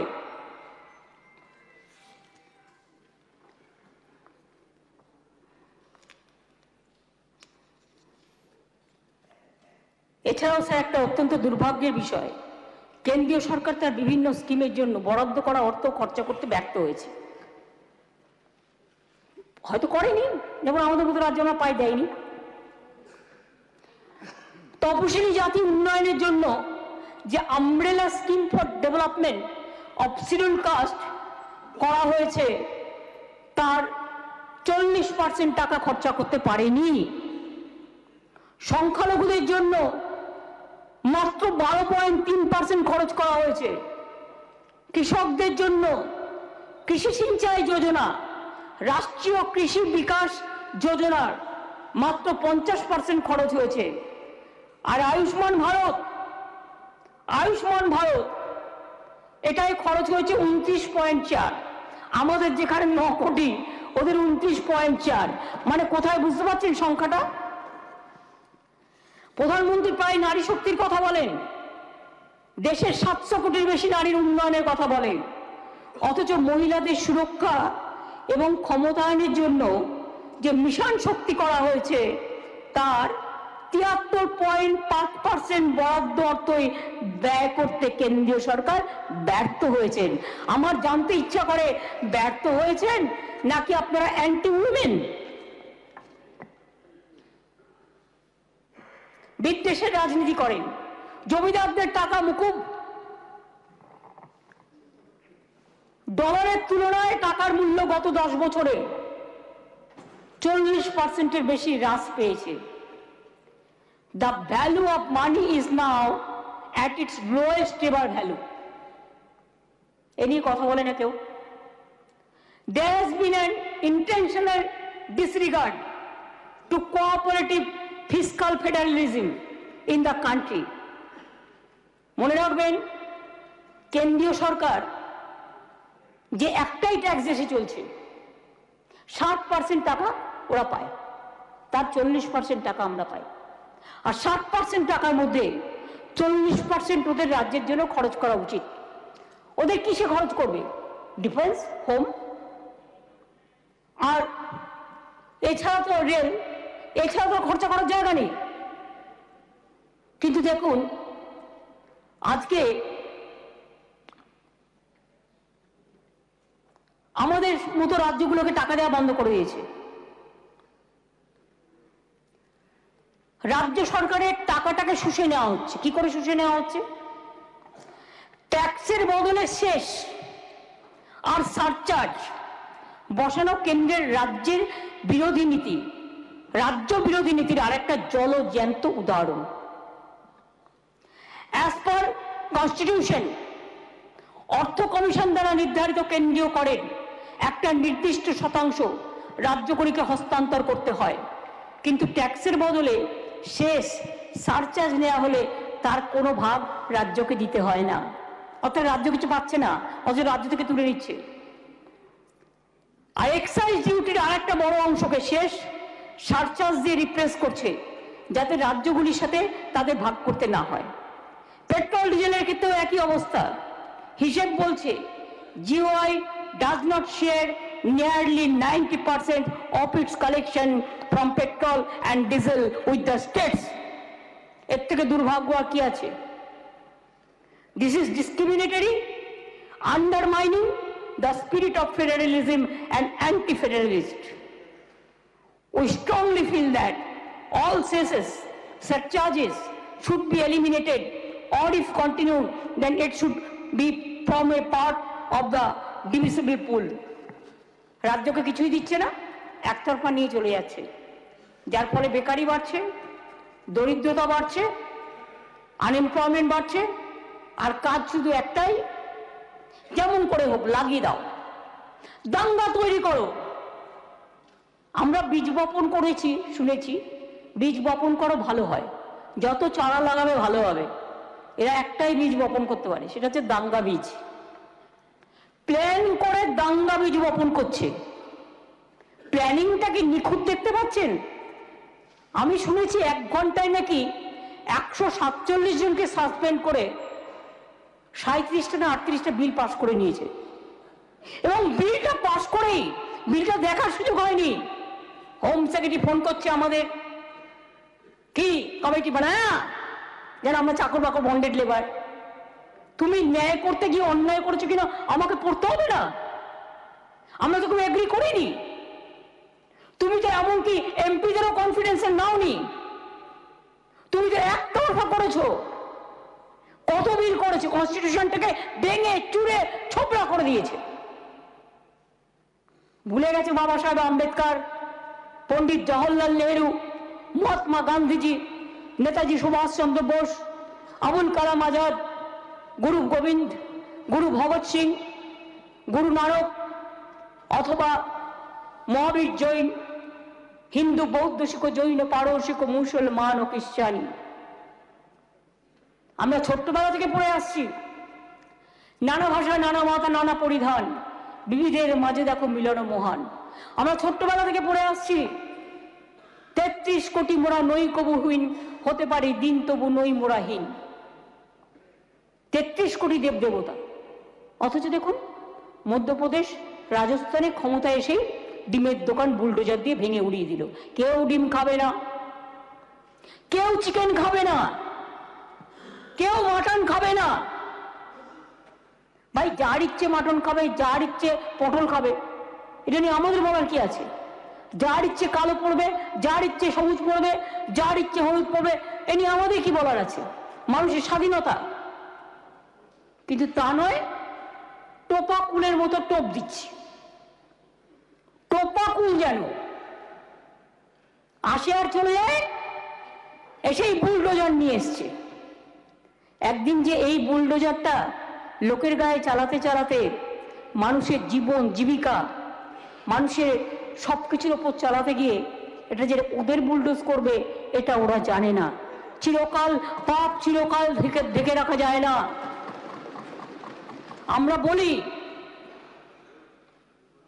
এছাড়াও স্যার একটা অত্যন্ত দুর্ভাগ্যের বিষয়, কেন্দ্রীয় সরকার তার বিভিন্ন স্কিমের জন্য বরাদ্দ করা অর্থ খরচা করতে ব্যর্থ হয়েছে। হয়তো করেনি, যেমন আমাদের মতো রাজ্য আমরা পাই দেয়নি। তপশিলি জাতি উন্নয়নের জন্য যে umbrella scheme for development of scheduled caste করা হয়েছে তার 40% টাকা খরচা করতে পারেনি। সংখ্যালঘুদের জন্য মাত্র 12.3% খরচ করা হয়েছে। কৃষকদের জন্য কৃষি সিঞ্চাই যোজনা, রাষ্ট্রীয় কৃষি বিকাশ যোজনার মাত্র 50% খরচ হয়েছে। আর আয়ুষ্মান ভারত এটাই খরচ হয়েছে 29.4। আমাদের যেখানে 9 কোটি, ওদের 29.4। মানে কোথায় বুঝতে পারছেন সংখ্যাটা? প্রধানমন্ত্রী প্রায় নারী শক্তির কথা বলেন, দেশের 700 কোটির বেশি নারীর উন্নয়নের কথা বলেন, অথচ মহিলাদের সুরক্ষা এবং ক্ষমতায়নের জন্য যে মিশন শক্তি করা হয়েছে তার 73.5% বরাদ্দ অর্থই ব্যয় করতে কেন্দ্রীয় সরকার ব্যর্থ হয়েছেন। আমার জানতে ইচ্ছা করে, ব্যর্থ হয়েছেন নাকি আপনারা অ্যান্টি উইমেন? বিদ্বেষের রাজনীতি করেন, জমিদারদের টাকা মুকুব, ডলারের তুলনায় টাকার মূল্য গত 10 বছরে 40%-এর বেশি হ্রাস পেয়েছে। The value of money is now at its lowest ever value. এ নিয়ে কথা বলে না কেউ। There has been an intentional disregard to cooperative fiscal federalism in the country. মনে রাখবেন, কেন্দ্রীয় সরকার যে একটাই ট্যাক্স দেশে চলছে, 60% টাকা ওরা পায়, তার 40% টাকা আমরা পাই। আর 60% টাকার মধ্যে 40% ওদের রাজ্যের জন্য খরচ করা উচিত। ওদের কিসে খরচ করবে? ডিফেন্স, হোম, আর এছাড়া তো রেল, এছাড়া তো খরচা করার জায়গা নেই। কিন্তু দেখুন, আজকে আমাদের মতো রাজ্যগুলোকে টাকা দেওয়া বন্ধ করে দিয়েছে। রাজ্য সরকারের টাকাটাকে শুষে নেওয়া হচ্ছে। কি করে শুষে নেওয়া হচ্ছে? ট্যাক্সের বদলে শেষ আর সারচার্জ বসানো কেন্দ্রের রাজ্যের বিরোধী নীতি, রাজ্য বিরোধী নীতির আরেকটা জ্বলজ্যান্ত উদাহরণ। অ্যাজ পার কনস্টিটিউশন, অর্থ কমিশন দ্বারা নির্ধারিত কেন্দ্রীয় করের একটা নির্দিষ্ট শতাংশ রাজ্যগুলিকে হস্তান্তর করতে হয়, কিন্তু ট্যাক্সের বদলে শেষ সারচার্জ নেওয়া হলে তার কোনো ভাগ রাজ্যকে দিতে হয় না। অর্থাৎ রাজ্য কিছু পাচ্ছে না, অথচ রাজ্য থেকে তুলে নিচ্ছে। আর এক্সাইজ ডিউটির আরেকটা বড় অংশকে শেষ সারচার্জ দিয়ে রিপ্লেস করছে, যাতে রাজ্যগুলির সাথে তাদের ভাগ করতে না হয়। পেট্রোল ডিজেলের ক্ষেত্রেও একই অবস্থা। হিসেব বলছে GOI does not share nearly 90% of its collection from petrol and diesel with the states. এর থেকে দুর্ভাগ্য আর কি আছে? This is discriminatory, undermining the spirit of federalism and anti-federalist. We strongly feel that all cesses surcharges should be eliminated, or if continued, then it should be from a part of the divisible pool. রাজ্যকে কিছুই দিচ্ছে না, একতরফা নিয়ে চলে যাচ্ছে, যার ফলে বেকারি বাড়ছে, দরিদ্রতা বাড়ছে, আনএমপ্লয়মেন্ট বাড়ছে, আর কাজ শুধু একটাই, যেমন করে হোক লাগিয়ে দাও, দাঙ্গা তৈরি করো। আমরা বীজ বপন করেছি, শুনেছি বীজ বপন করো ভালো হয়, যত চারা লাগাবে ভালো হবে। এরা একটাই বীজ বপন করতে পারে, সেটা হচ্ছে দাঙ্গা বীজ। প্ল্যান করে দাঙ্গা বীজ বপন করছে। প্ল্যানিংটা কি নিখুঁত দেখতে পাচ্ছেন? আমি শুনেছি 1 ঘন্টায় নাকি 147 জনকে সাসপেন্ড করে 37টা না 38টা বিল পাস করে নিয়েছে, এবং বিলটা পাস করেই বিলটা দেখার সুযোগ হয়নি। হোম সেক্রেটারি ফোন করছে আমাদের, কি কমিটি বানায়া, যেন আমরা চাকর বাকর বন্ডেড লেবার। তুমি ন্যায় করতে গিয়ে অন্যায় করেছো কিনা আমাকে পড়তে হবে না? আমরা তো কোনো এগ্রি করিনি। তুমি তো এমনকি এমপিদেরও কনফিডেন্সে নাওনি, তুমি তো একতরফা করেছো। কত বিল করেছে, কনস্টিটিউশনটাকে ভেঙে চুরে ছোবড়া করে দিয়েছে। ভুলে গেছে বাবা সাহেব আম্বেদকর, পণ্ডিত জওহরলাল নেহরু, মহাত্মা গান্ধীজি, নেতাজি সুভাষচন্দ্র বোস, আবুল কালাম আজাদ, গুরু গোবিন্দ, গুরু ভগৎ সিং, গুরু নানক, অথবা মহাবীর জৈন, হিন্দু, বৌদ্ধ, শিখ, জৈন, পারসিক, মুসলমান ও খ্রিস্টানি। আমরা ছোট্টবেলা থেকে পড়ে আসছি, নানা ভাষা, নানা মত, নানা পরিধান, বিবিধের মাঝে দেখো মিলন মহান। আমরা ছোট্টবেলা থেকে পড়ে আসছি 33 কোটি মোরা নই কবুহীন, হতে পারি দিন তবু নই মোরাহীন। 33 কোটি দেবদেবতা, অথচ দেখুন মধ্যপ্রদেশ, রাজস্থানে ক্ষমতা এসেই ডিমের দোকান বুলডোজার দিয়ে ভেঙে উড়িয়ে দিল। কেউ ডিম খাবে না, কেউ চিকেন খাবে না, কেউ মাটন খাবে না। ভাই যার ইচ্ছে মাটন খাবে, যার ইচ্ছে পটল খাবে, এটা নিয়ে আমাদের বলার কি আছে? যার ইচ্ছে কালো পড়বে, যার ইচ্ছে সবুজ পড়বে, যার ইচ্ছে হলুদ পড়বে, এ নিয়ে আমাদের কি বলার আছে? মানুষের স্বাধীনতা। কিন্তু তা নয়, টোপা কুলের মতো টোপ দিচ্ছে। টোপা কুল যেন আসে আর চলে যায়, এসেই বুলডোজার নিয়ে এসছে। একদিন যে এই বুলডোজারটা লোকের গায়ে চালাতে চালাতে মানুষের জীবন জীবিকা, মানুষের সবকিছুর ওপর চালাতে গিয়ে এটা যে ওদের বুলডোজ করবে এটা ওরা জানে না। চিরকাল পাপ চিরকাল ঢেকে রাখা যায় না। আমরা বলি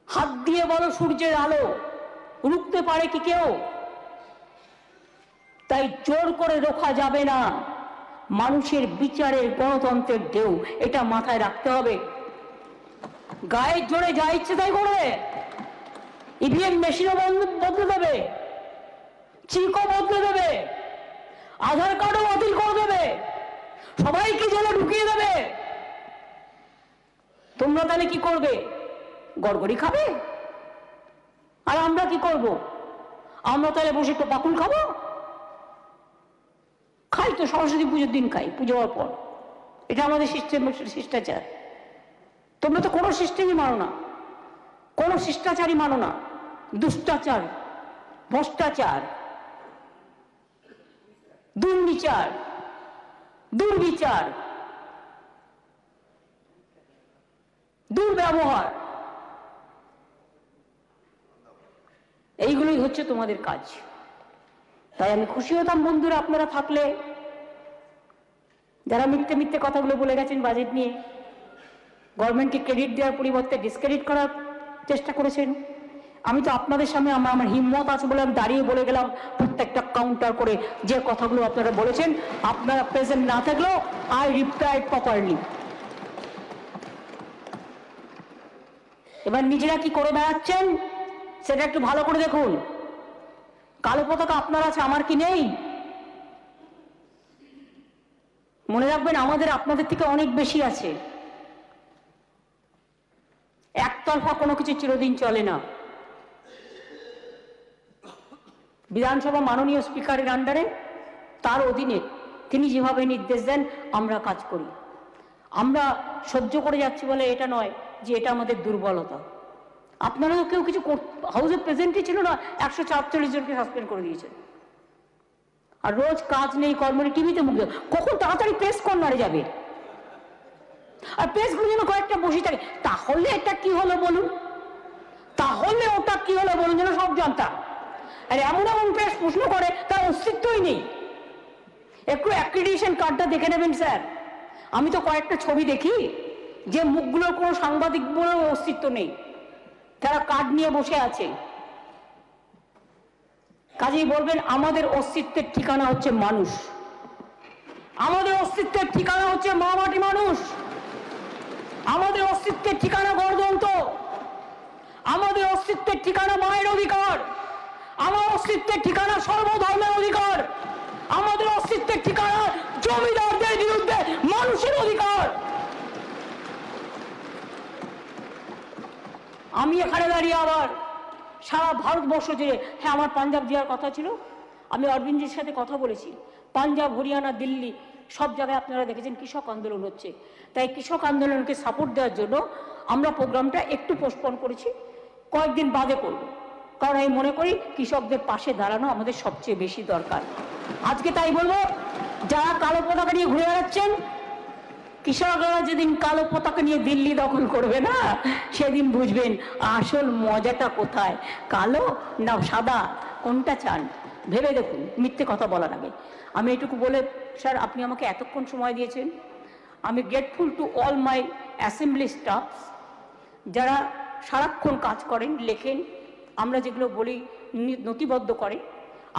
হাত দিয়ে বলো সূর্যের আলো, রুখতে পারে কি কেউ? তাই জোর করে রোখা যাবে না মানুষের বিচারের গণতন্ত্রের ঢেউ, এটা মাথায় রাখতে হবে। গায়ের জোরে যা ইচ্ছে তাই করবে, ইভিএম মেশিনও বদলে দেবে, চিকও বদলে দেবে, আধার কার্ডও বাতিল করে দেবে, সবাইকে জেলে ঢুকিয়ে দেবে। তোমরা তাহলে কি করবে? গড়গড়ি খাবে? আর আমরা কি করব? আমরা তাহলে বসে একটু পাকুল খাবো? খাই তো, সরস্বতী পুজোর দিন খাই, পুজো হওয়ার পর। এটা আমাদের সিস্টেম, শিষ্টাচার। তোমরা তো কোনো সিস্টেমই মানো না, কোনো শিষ্টাচারই মানো না। দুষ্টাচার, ভ্রষ্টাচার, দুর্বিচার, দুর্বিচার, দুর্ব্যবহার, এইগুলোই হচ্ছে তোমাদের কাজ। তাই আমি খুশি হতাম বন্ধুরা আপনারা থাকলে, যারা মিথ্যে মিথ্যে কথাগুলো বলে গেছেন বাজেট নিয়ে, গভর্নমেন্টকে ক্রেডিট দেওয়ার পরিবর্তে ডিসক্রেডিট করার চেষ্টা করেছেন। আমি তো আপনাদের সামনে আমার হিম্মত আছে বলে আমি দাঁড়িয়ে বলে গেলাম প্রত্যেকটা কাউন্টার করে যে কথাগুলো আপনারা বলেছেন। আপনারা প্রেজেন্ট না থাকলেও আই রিপ্লাইড প্রপারলি। এবার নিজেরা কি করে বেড়াচ্ছেন সেটা একটু ভালো করে দেখুন। কালো পতাকা আপনার আছে, আমার কি নেই? মনে রাখবেন আমাদের আপনাদের থেকে অনেক বেশি আছে। একতরফা কোনো কিছু চিরদিন চলে না। বিধানসভা মাননীয় স্পিকারের আন্ডারে তার অধীনে তিনি যেভাবে নির্দেশ দেন আমরা কাজ করি। আমরা সহ্য করে যাচ্ছি বলে এটা নয় যে এটা আমাদের দুর্বলতা। আপনারাও কেউ কিছু হাউসে প্রেজেন্টই ছিল না, 144 জনকে সাসপেন্ড করে দিয়েছেন। আর রোজ কাজ নেই, কর্ম নেই, টিভিতে মুখ কখন তাড়াতাড়ি প্রেস কর্নারে যাবে, আর প্রেসগুলো যেন কয়েকটা বসে থাকে। তাহলে এটা কি হলো বলুন, তাহলে ওটা কি হলো বলুন, যেন সব জানতা। আর এমন এমন প্রেস প্রশ্ন করে তার অস্তিত্বই নেই। একটু অ্যাক্রিডিটেশন কার্ডটা দেখে নেবেন স্যার। আমি তো কয়েকটা ছবি দেখি যে মুখগুলোর কোনো সাংবাদিক বলে অস্তিত্ব নেই, তারা কার্ড নিয়ে বসে আছে। কাজেই বলবেন আমাদের অস্তিত্বের ঠিকানা হচ্ছে মানুষ, আমাদের অস্তিত্বের ঠিকানা হচ্ছে মা মাটি মানুষ, আমাদের অস্তিত্বের ঠিকানা গণতন্ত্র, আমাদের অস্তিত্বের ঠিকানা মায়ের অধিকার, আমার অস্তিত্বের ঠিকানা সর্বধর্মের অধিকার, আমাদের অস্তিত্বের ঠিকানা জমিদারদের বিরুদ্ধে মানুষের অধিকার। আমি এখানে দাঁড়িয়ে আবার সারা ভারতবর্ষ জুড়ে, হ্যাঁ আমার পাঞ্জাব যাওয়ার কথা ছিল, আমি অরবিন্দজির সাথে কথা বলেছি। পাঞ্জাব, হরিয়ানা, দিল্লি সব জায়গায় আপনারা দেখেছেন কৃষক আন্দোলন হচ্ছে। তাই কৃষক আন্দোলনকে সাপোর্ট দেওয়ার জন্য আমরা প্রোগ্রামটা একটু পোস্টপোন করেছি, কয়েকদিন বাদে করব। কারণ আমি মনে করি কৃষকদের পাশে দাঁড়ানো আমাদের সবচেয়ে বেশি দরকার। আজকে তাই বলবো, যারা কালো পতাকা নিয়ে ঘুরে বেড়াচ্ছেন, কৃষকরা যেদিন কালো পতাকা নিয়ে দিল্লি দখল করবে না, সেদিন বুঝবেন আসল মজাটা কোথায়, কালো না সাদা, কোনটা চান ভেবে দেখুন, মিথ্যে কথা বলার আগে। আমি এটুকু বলে, স্যার আপনি আমাকে এতক্ষণ সময় দিয়েছেন, আমি grateful to all my assembly stuffs, যারা সারাক্ষণ কাজ করেন, লেখেন, আমরা যেগুলো বলি নথিবদ্ধ করে,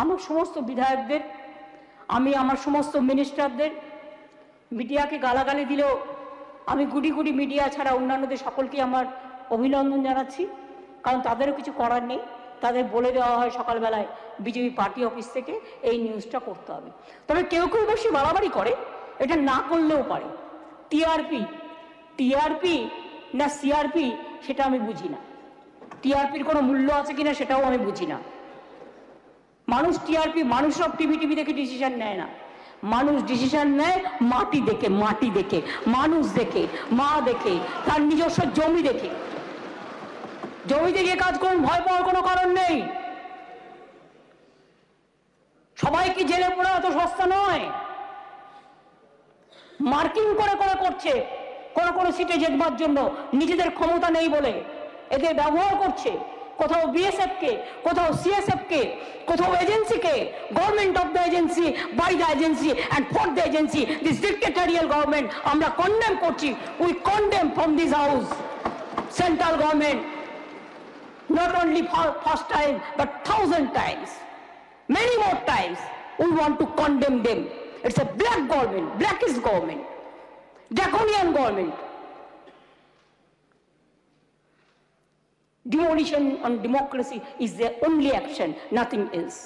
আমার সমস্ত বিধায়কদের, আমি আমার সমস্ত মিনিস্টারদের, মিডিয়াকে গালাগালি দিলেও আমি গুটি গুটি মিডিয়া ছাড়া অন্যান্যদের সকলকে আমার অভিনন্দন জানাচ্ছি, কারণ তাদেরও কিছু করার নেই। তাদের বলে দেওয়া হয় সকালবেলায় বিজেপি পার্টি অফিস থেকে এই নিউজটা করতে হবে। তবে কেউ কেউ বেশি বাড়াবাড়ি করে, এটা না করলেও পারে। টিআরপি না সিআরপি সেটা আমি বুঝি না, টিআরপির কোনো মূল্য আছে কিনা সেটাও আমি বুঝি না। মানুষ টিআরপি, মানুষ সব টিভি দেখে ডিসিশন নেয় না, মানুষ ডিসিশন নেয় মাটি দেখে, মানুষ দেখে, মা দেখে, তার নিজস্ব জমি দেখে। জমিতে গিয়ে কাজ করুন, ভয় পাওয়ার কোনো কারণ নেই। সবাইকে জেলে পড়া এত সস্তা নয়। মার্কিং করে করছে, কোন সিটে জেতবার জন্য, নিজেদের ক্ষমতা নেই বলে এদের ব্যবহার করছে। কোথাও বিএসএফ কে, কোথাও সিএসএফ কে, কোথাও এজেন্সিকে, government of the agency, by the agency and for the agency, this dictatorial government আমরা কন্ডেম করছি। We condemn from this house central government, not only for first time but 1,000 times, many more times we want to condemn them. It's a black government, blackest government, draconian government. Demolition on democracy is their only action, nothing else.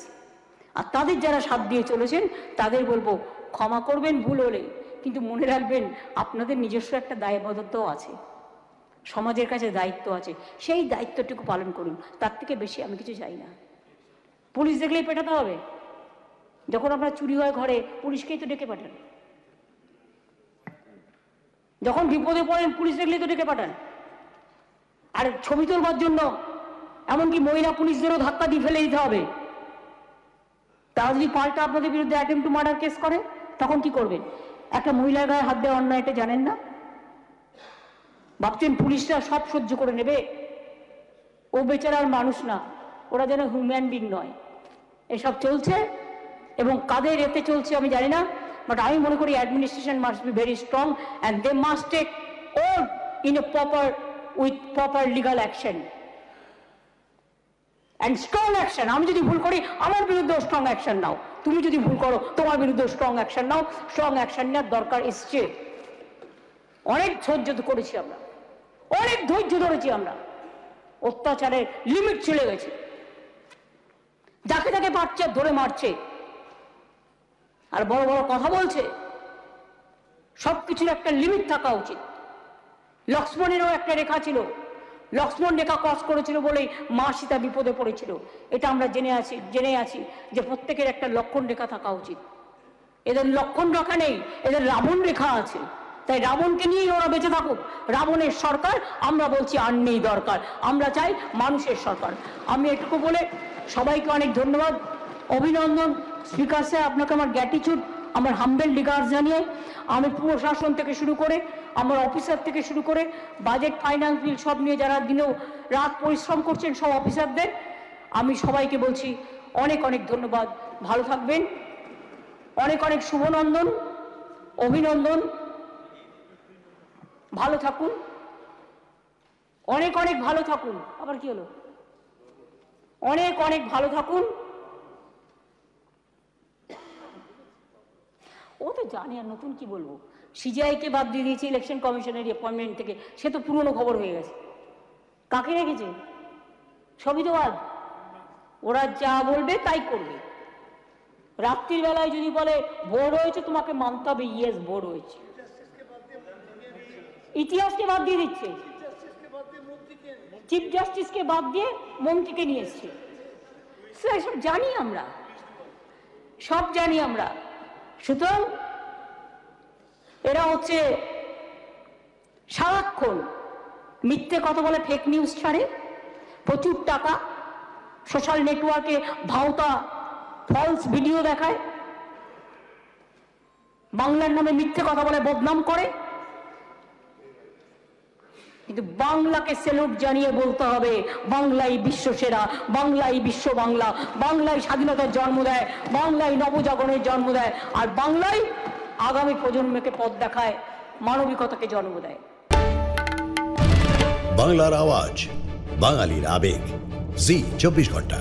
আর তাদের যারা সাথ দিয়ে চলেছেন তাদের বলবো ক্ষমা করবেন ভুল হলে, কিন্তু মনে রাখবেন আপনাদের নিজস্ব একটা দায়বদ্ধতাও আছে, সমাজের কাছে দায়িত্ব আছে, সেই দায়িত্বটুকু পালন করুন। তার থেকে বেশি আমি কিছু চাই না। পুলিশ দেখলেই পেটাতে হবে? যখন আপনার চুরি হয় ঘরে, পুলিশকেই তো ডেকে পাঠান। যখন বিপদে পড়েন, পুলিশ দেখলেই তো ডেকে পাঠান। আর ছবি তোলবার জন্য এমনকি মহিলা পুলিশদেরও ধাক্কা দিয়ে ফেলে দিতে হবে। তারা যদি পাল্টা আপনাদের বিরুদ্ধে অ্যাটেম্প টু মার্ডার কেস করে, তখন কি করবেন? একটা মহিলার গায়ে হাত দেওয়া অন্যায়, এটা জানেন না? ভাবছেন পুলিশরা সব সহ্য করে নেবে? ও বেচারার মানুষ না, ওরা যেন হিউম্যান বিং নয়। এসব চলছে, এবং কাদের এতে চলছে আমি জানি না, বাট আমি মনে করি administration must be very strong and they must take all in a with proper legal action and strong action. আমি যদি ভুল করি আমার বিরুদ্ধেও স্ট্রং অ্যাকশন নাও, তুমি যদি ভুল করো তোমার বিরুদ্ধেও স্ট্রং অ্যাকশন নাও। স্ট্রং অ্যাকশন নেওয়ার দরকার এসছে। অনেক সহ্য করেছি আমরা, অনেক ধৈর্য ধরেছি আমরা, অত্যাচারের লিমিট চলে গেছে। যাকে যাকে পারছে ধরে মারছে, আর বড় বড় কথা বলছে। সবকিছুর একটা লিমিট থাকা উচিত। লক্ষ্মণেরও একটা রেখা ছিল, লক্ষ্মণ রেখা ক্রস করেছিল বলেই মা সীতা বিপদে পড়েছিল। এটা আমরা জেনে আছি যে প্রত্যেকের একটা লক্ষণ রেখা থাকা উচিত। এদের লক্ষণ রেখা নেই, এদের রাবণ রেখা আছে। তাই রাবণকে নিয়েই ওরা বেঁচে থাকুক। রাবণের সরকার আমরা বলছি আর নেই দরকার, আমরা চাই মানুষের সরকার। আমি এটুকু বলে সবাইকে অনেক ধন্যবাদ, অভিনন্দন। স্পিকার স্যার, আপনাকে আমার গ্র্যাটিটিউড, আমার হাম্বেল রিগার্ডস জানিয়ে আমি প্রশাসন থেকে শুরু করে আমার অফিসার থেকে শুরু করে বাজেট ফাইন্যান্স বিল সব নিয়ে যারা দিনেও রাত পরিশ্রম করছেন সব অফিসারদের আমি সবাইকে বলছি অনেক অনেক ধন্যবাদ। ভালো থাকবেন, অনেক অনেক শুভনন্দন, অভিনন্দন, ভালো থাকুন, অনেক অনেক ভালো থাকুন। আবার কি হলো? অনেক অনেক ভালো থাকুন। ও তো জানে, আর নতুন কি বলবো। সিজিআইকে বাদ দিয়ে দিয়েছে ইলেকশন কমিশনের অ্যাপয়েন্টমেন্ট থেকে, সে তো পুরনো খবর হয়ে গেছে। কাকে রেখেছে? সবই তো বাদ। ওরা যা বলবে তাই করবে। রাত্রির বেলায় যদি বলে ভোট হয়েছে, তোমাকে মানতে হবে ইয়েস ভোট হয়েছে। ইতিহাসকে বাদ দিয়ে দিচ্ছে, চিফ জাস্টিসকে বাদ দিয়ে মন্ত্রীকে নিয়ে এসছে। সব জানি আমরা, সব জানি আমরা। সুতরাং এরা হচ্ছে সারাক্ষণ মিথ্যে কথা বলে, ফেক নিউজ ছাড়ে, প্রচুর টাকা সোশ্যাল নেটওয়ার্কে ভাওতা ফলস ভিডিও দেখায়, বাংলার নামে মিথ্যে কথা বলে বদনাম করে। কিন্তু বাংলাকে স্যালুট জানিয়ে বলতে হবে বাংলাই বিশ্ব সেরা, বাংলাই বিশ্ব বাংলা, বাংলাই স্বাধীনতার জন্ম দেয়, বাংলাই নবজাগরণের জন্ম দেয়, আর বাংলাই আগামী প্রজন্মকে পথ দেখায়, মানবিকতাকে জন্ম দেয়। বাংলার আওয়াজ, বাঙালির আবেগ, জি 24 ঘন্টা।